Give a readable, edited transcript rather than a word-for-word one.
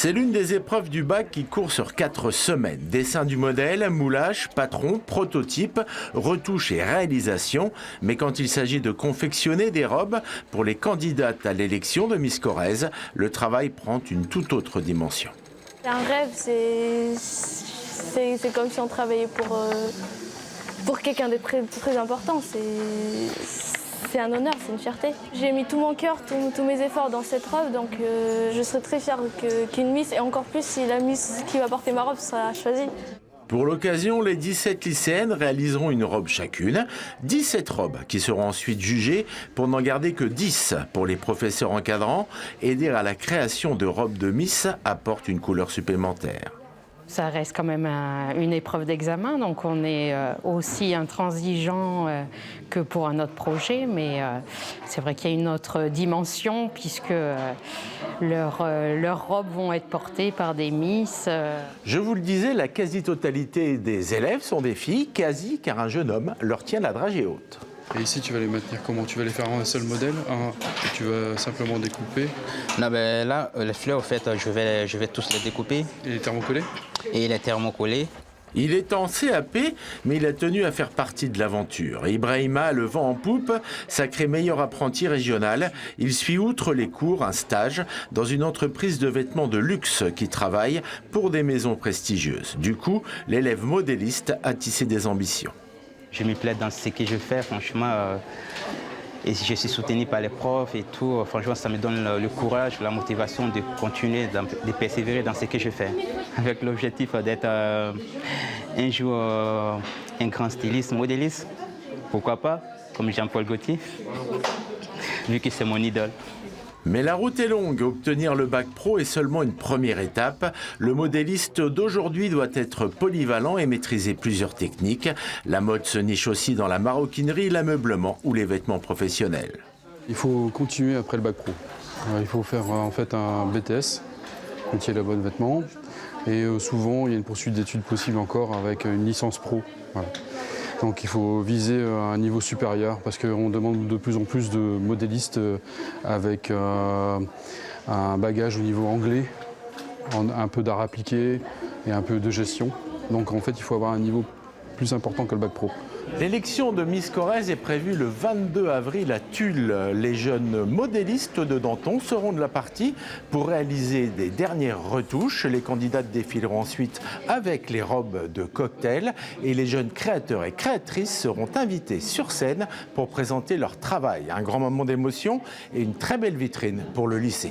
C'est l'une des épreuves du bac qui court sur 4 semaines. Dessin du modèle, moulage, patron, prototype, retouche et réalisation. Mais quand il s'agit de confectionner des robes pour les candidates à l'élection de Miss Corrèze, le travail prend une toute autre dimension. C'est un rêve, c'est comme si on travaillait pour quelqu'un de très, très important. C'est un honneur, c'est une fierté. J'ai mis tout mon cœur, tous mes efforts dans cette robe, donc je serai très fière qu'une Miss, et encore plus si la Miss qui va porter ma robe sera choisie. Pour l'occasion, les 17 lycéennes réaliseront une robe chacune, 17 robes qui seront ensuite jugées pour n'en garder que 10 pour les professeurs encadrants. Aider à la création de robes de Miss apporte une couleur supplémentaire. Ça reste quand même une épreuve d'examen, donc on est aussi intransigeant que pour un autre projet, mais c'est vrai qu'il y a une autre dimension puisque leurs robes vont être portées par des Miss. Je vous le disais, la quasi-totalité des élèves sont des filles, quasi car un jeune homme leur tient la dragée haute. Et ici, tu vas les maintenir comment? Tu vas les faire en un seul modèle, que tu vas simplement découper? Non, ben là, les fleurs, en fait, je vais tous les découper. Et les thermocollés? Et les thermocollés. Il est en CAP, mais il a tenu à faire partie de l'aventure. Ibrahima a le vent en poupe, sacré meilleur apprenti régional. Il suit outre les cours un stage dans une entreprise de vêtements de luxe qui travaille pour des maisons prestigieuses. Du coup, l'élève modéliste a tissé des ambitions. Je me plais dans ce que je fais, franchement. Et je suis soutenu par les profs et tout. Franchement, ça me donne le courage, la motivation de continuer, de persévérer dans ce que je fais. Avec l'objectif d'être un jour un grand styliste, modéliste. Pourquoi pas, comme Jean-Paul Gaultier, vu que c'est mon idole. Mais la route est longue, obtenir le bac pro est seulement une première étape. Le modéliste d'aujourd'hui doit être polyvalent et maîtriser plusieurs techniques. La mode se niche aussi dans la maroquinerie, l'ameublement ou les vêtements professionnels. Il faut continuer après le bac pro. Il faut faire en fait un BTS, métier de la mode vêtements. Et souvent, il y a une poursuite d'études possible encore avec une licence pro. Voilà. Donc il faut viser un niveau supérieur parce qu'on demande de plus en plus de modélistes avec un bagage au niveau anglais, un peu d'art appliqué et un peu de gestion. Donc en fait, il faut avoir un niveau plus important que le bac pro. L'élection de Miss Corrèze est prévue le 22 avril à Tulle. Les jeunes modélistes de Danton seront de la partie pour réaliser des dernières retouches. Les candidates défileront ensuite avec les robes de cocktail et les jeunes créateurs et créatrices seront invités sur scène pour présenter leur travail. Un grand moment d'émotion et une très belle vitrine pour le lycée.